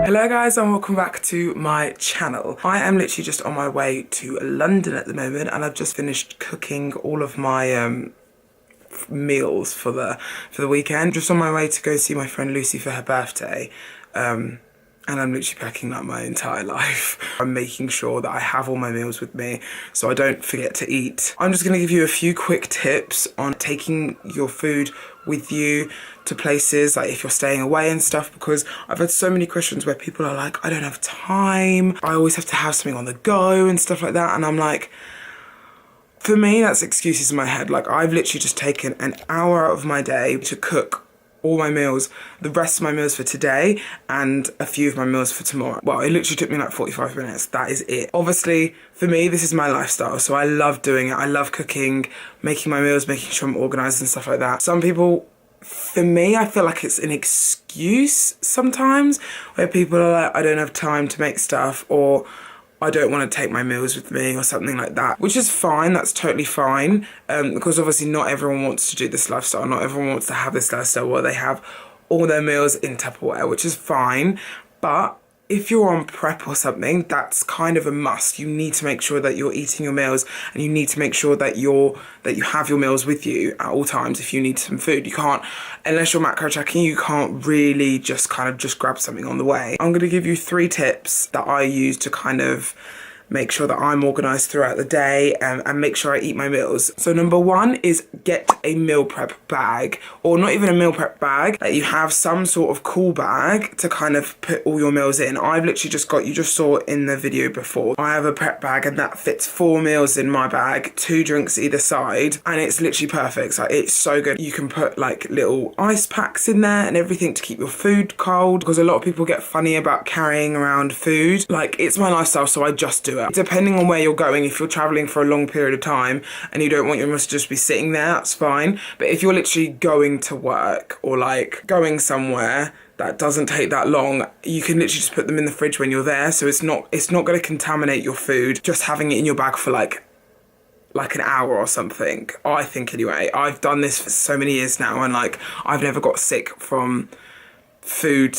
Hello guys and welcome back to my channel. I am literally just on my way to London at the moment and I've just finished cooking all of my meals for the weekend. Just on my way to go see my friend Lucy for her birthday. And I'm literally packing up my entire life. I'm making sure that I have all my meals with me so I don't forget to eat. I'm just gonna give you a few quick tips on taking your food with you to places, like if you're staying away and stuff, because I've had so many questions where people are like, I don't have time, I always have to have something on the go and stuff like that, and I'm like, for me, that's excuses in my head. Like, I've literally just taken an hour of my day to cook all my meals, the rest of my meals for today and a few of my meals for tomorrow. Well, it literally took me like 45 minutes. That is it. Obviously, for me, this is my lifestyle, so I love doing it. I love cooking, making my meals, making sure I'm organised and stuff like that. Some people, for me, I feel like it's an excuse sometimes where people are like, I don't have time to make stuff, or I don't want to take my meals with me or something like that, which is fine. That's totally fine, because obviously not everyone wants to do this lifestyle. Not everyone wants to have this lifestyle where they have all their meals in Tupperware, which is fine. But if you're on prep or something, that's kind of a must. You need to make sure that you're eating your meals, and you need to make sure that you have your meals with you at all times. If you need some food, you can't, unless you're macro tracking, you can't really just grab something on the way. I'm going to give you 3 tips that I use to kind of make sure that I'm organised throughout the day, and make sure I eat my meals. So number 1 is get a meal prep bag, or not even a meal prep bag, that you have some sort of cool bag to kind of put all your meals in. I've literally just got, you just saw in the video before, I have a prep bag and that fits 4 meals in my bag, 2 drinks either side, and it's literally perfect. Like, it's so good. You can put like little ice packs in there and everything to keep your food cold, because a lot of people get funny about carrying around food. Like, it's my lifestyle, so I just do it. Depending on where you're going, if you're traveling for a long period of time and you don't want your meals to just be sitting there, that's fine. But if you're literally going to work or like going somewhere that doesn't take that long, you can literally just put them in the fridge when you're there, so it's not going to contaminate your food just having it in your bag for like an hour or something. I think anyway. I've done this for so many years now, and like, I've never got sick from food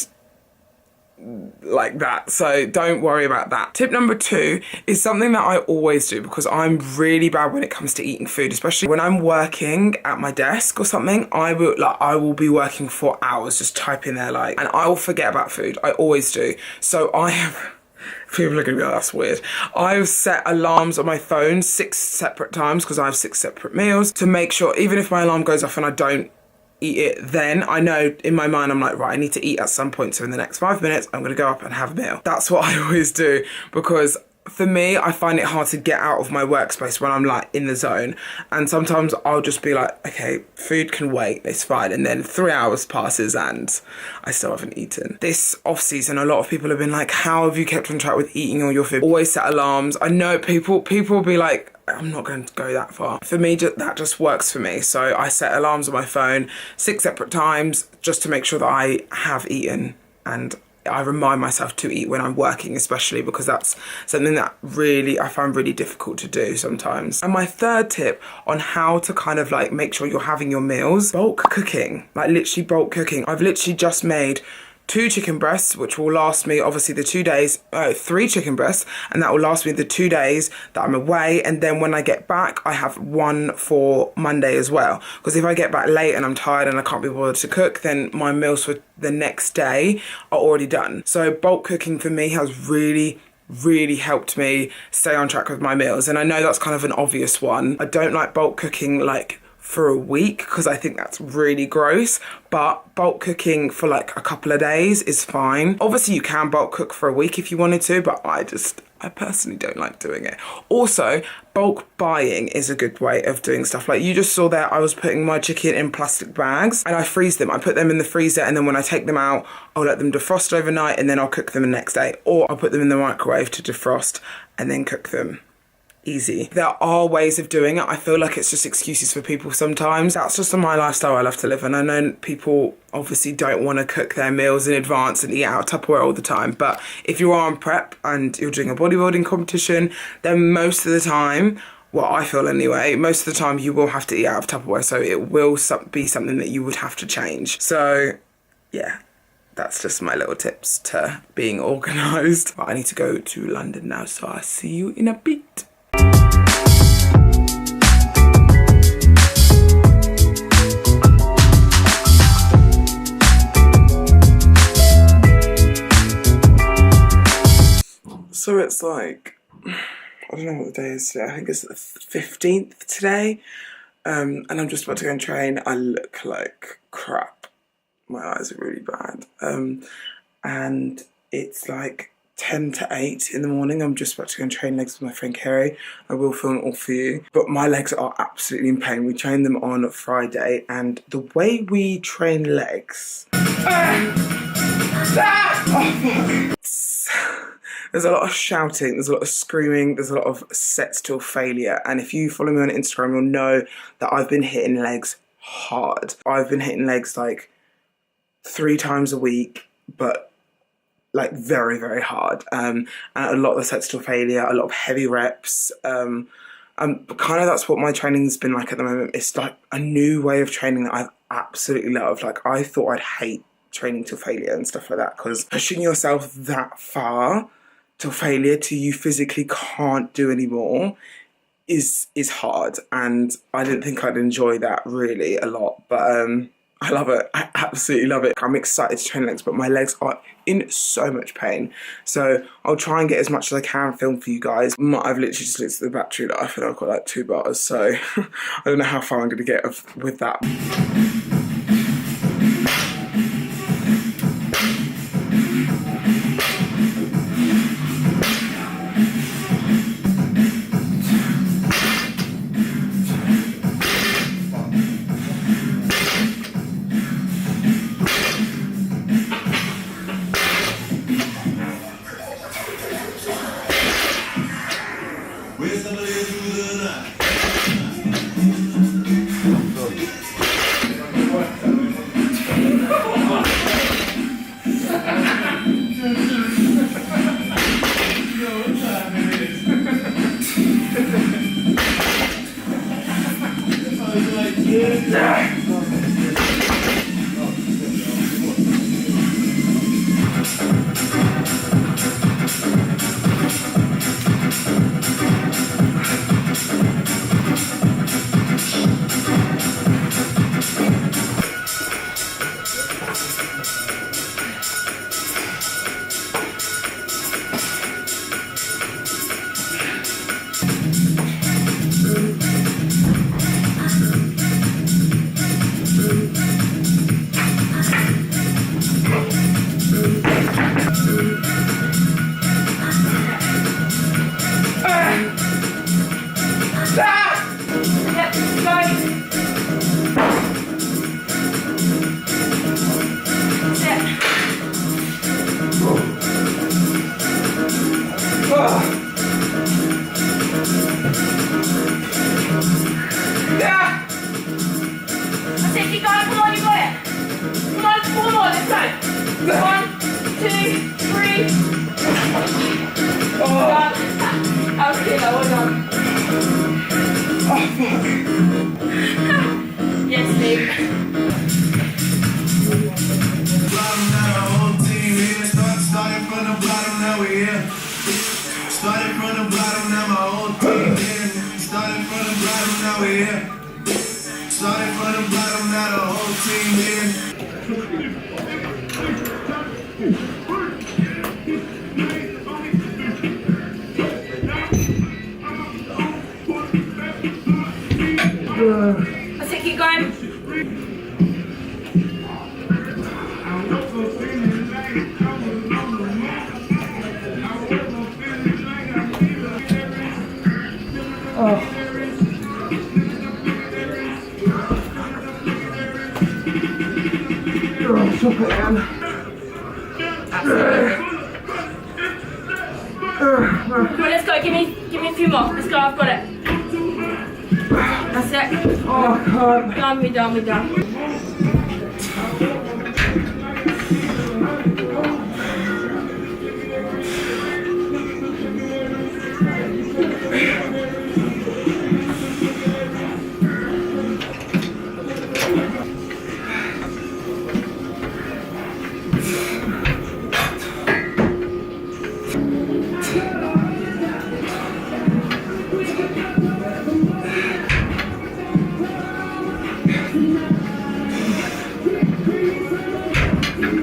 like that, so don't worry about that. Tip number 2 is something that I always do, because I'm really bad when it comes to eating food, especially when I'm working at my desk or something. I will be working for hours just typing there, like, and I will forget about food. I always do. So I have, people are gonna be like, that's weird. I've set alarms on my phone 6 separate times, because I have 6 separate meals, to make sure even if my alarm goes off and I don't eat it then, I know in my mind, I'm like, right, I need to eat at some point, so in the next 5 minutes I'm gonna go up and have a meal. That's what I always do, because for me, I find it hard to get out of my workspace when I'm like in the zone, and sometimes I'll just be like, okay, food can wait, it's fine, and then 3 hours passes and I still haven't eaten. This off season, a lot of people have been like, how have you kept on track with eating all your food? Always set alarms. I know people will be like, I'm not going to go that far. For me, that just works for me. So I set alarms on my phone 6 separate times just to make sure that I have eaten, and I remind myself to eat when I'm working, especially because that's something that really I find really difficult to do sometimes. And my 3rd tip on how to kind of like make sure you're having your meals, bulk cooking, like literally bulk cooking. I've literally just made 2 chicken breasts, which will last me obviously the 2 days, 3 chicken breasts, and that will last me the 2 days that I'm away. And then when I get back, I have 1 for Monday as well. Because if I get back late and I'm tired and I can't be bothered to cook, then my meals for the next day are already done. So bulk cooking for me has really helped me stay on track with my meals. And I know that's kind of an obvious one. I don't like bulk cooking like for a week, because I think that's really gross, but bulk cooking for like a couple of days is fine. Obviously you can bulk cook for a week if you wanted to, but I personally don't like doing it. Also, bulk buying is a good way of doing stuff. Like you just saw there, I was putting my chicken in plastic bags and I freeze them. I put them in the freezer, and then when I take them out, I'll let them defrost overnight, and then I'll cook them the next day, or I'll put them in the microwave to defrost and then cook them. Easy. There are ways of doing it. I feel like it's just excuses for people sometimes. That's just my lifestyle I love to live, and I know people obviously don't want to cook their meals in advance and eat out of Tupperware all the time, but if you are on prep and you're doing a bodybuilding competition, then most of the time, well, I feel anyway, most of the time you will have to eat out of Tupperware, so it will be something that you would have to change. So yeah, that's just my little tips to being organised. But I need to go to London now, so I'll see you in a bit. So it's like, I don't know what the day is today. I think it's the 15th today. And I'm just about to go and train. I look like crap. My eyes are really bad. And it's like 10 to 8 in the morning. I'm just about to go and train legs with my friend Kerry. I will film it all for you. But my legs are absolutely in pain. We trained them on Friday, and the way we train legs... There's a lot of shouting, there's a lot of screaming, there's a lot of sets till failure. And if you follow me on Instagram, you'll know that I've been hitting legs hard. I've been hitting legs like 3 times a week, but like very, very hard. And a lot of the sets till failure, a lot of heavy reps. Kind of that's what my training's been like at the moment. It's like a new way of training that I've absolutely loved. Like, I thought I'd hate training till failure and stuff like that, because pushing yourself that far till failure, till you physically can't do anymore, is hard. And I didn't think I'd enjoy that really a lot, but I love it. I absolutely love it. I'm excited to train legs, but my legs are in so much pain. So I'll try and get as much as I can film for you guys. I've literally just looked at the battery life and I've got like 2 bars, so I don't know how far I'm going to get with that. Yes, babe. Started from the bottom, now we here. Started from the bottom, now my whole team here. Started from the bottom, now we here. Started from the bottom, now the whole team here. Let's keep going. Come on, let's go. Give me a few more. Let's go. I've got it. That's it. Oh, God. Done, we're done, we're done.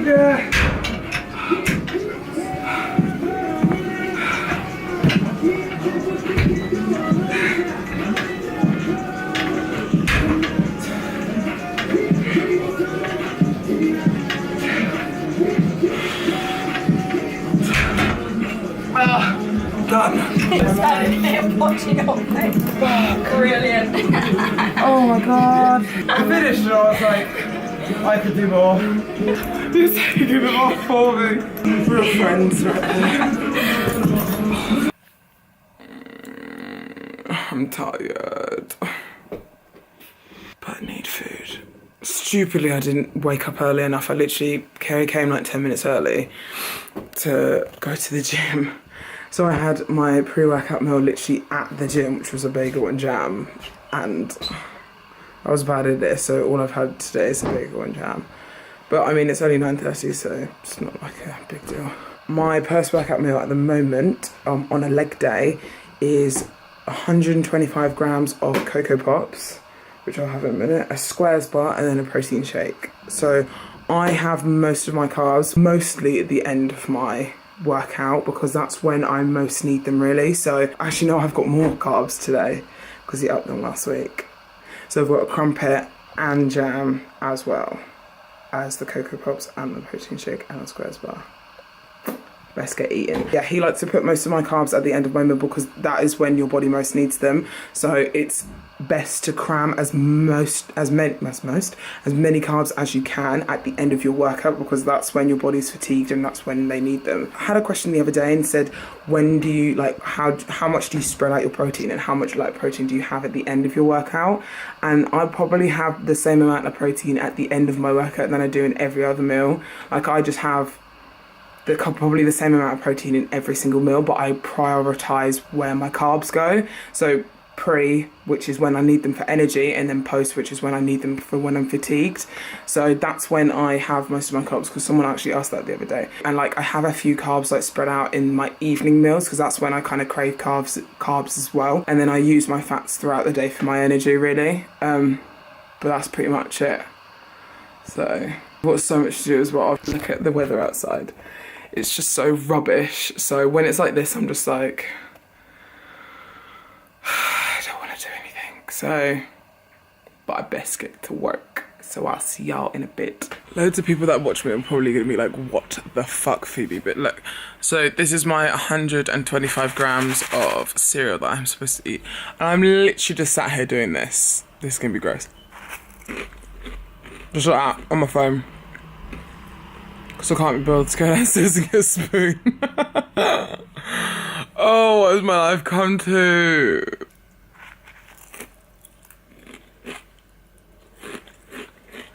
Yeah. Done. Standing here watching your face. Brilliant. Oh my god. I finished and I was like, I could do more. You're taking it off for me. Real friends right there. I'm tired. But I need food. Stupidly, I didn't wake up early enough. Kerry came like 10 minutes early to go to the gym. So I had my pre-workout meal literally at the gym, which was a bagel and jam. And I was bad at this, so all I've had today is a bagel and jam. But I mean, it's only 9:30, so it's not like a big deal. My post-workout meal at the moment, on a leg day, is 125 grams of Cocoa Pops, which I'll have in a minute, a squares bar, and then a protein shake. So I have most of my carbs mostly at the end of my workout because that's when I most need them really. So actually no, I've got more carbs today because he upped them last week. So I've got a crumpet and jam as well as the Cocoa Pops and the protein shake and a squares bar. Let's get eating. Yeah, he likes to put most of my carbs at the end of my meal because that is when your body most needs them. So it's best to cram as many carbs as you can at the end of your workout because that's when your body's fatigued and that's when they need them. I had a question the other day and said, when do you how much do you spread out your protein and how much protein do you have at the end of your workout? And I probably have the same amount of protein at the end of my workout than I do in every other meal. Like I just have probably the same amount of protein in every single meal, but I prioritize where my carbs go. So pre, which is when I need them for energy, and then post, which is when I need them for when I'm fatigued. So that's when I have most of my carbs, because someone actually asked that the other day. And I have a few carbs spread out in my evening meals, because that's when I kind of crave carbs as well. And then I use my fats throughout the day for my energy really. But that's pretty much it. So I've got so much to do as well. Look at the weather outside. It's just so rubbish. So when it's like this, I'm just like, I don't want to do anything. So, but I best get to work. So I'll see y'all in a bit. Loads of people that watch me are probably going to be like, what the fuck, Phoebe? But look, so this is my 125 grams of cereal that I'm supposed to eat. And I'm literally just sat here doing this. This is going to be gross. Just like that, on my phone. Because I can't be bothered to go downstairs and get a spoon. Oh, what has my life come to?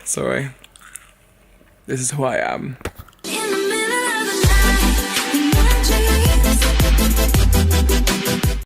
Sorry. This is who I am.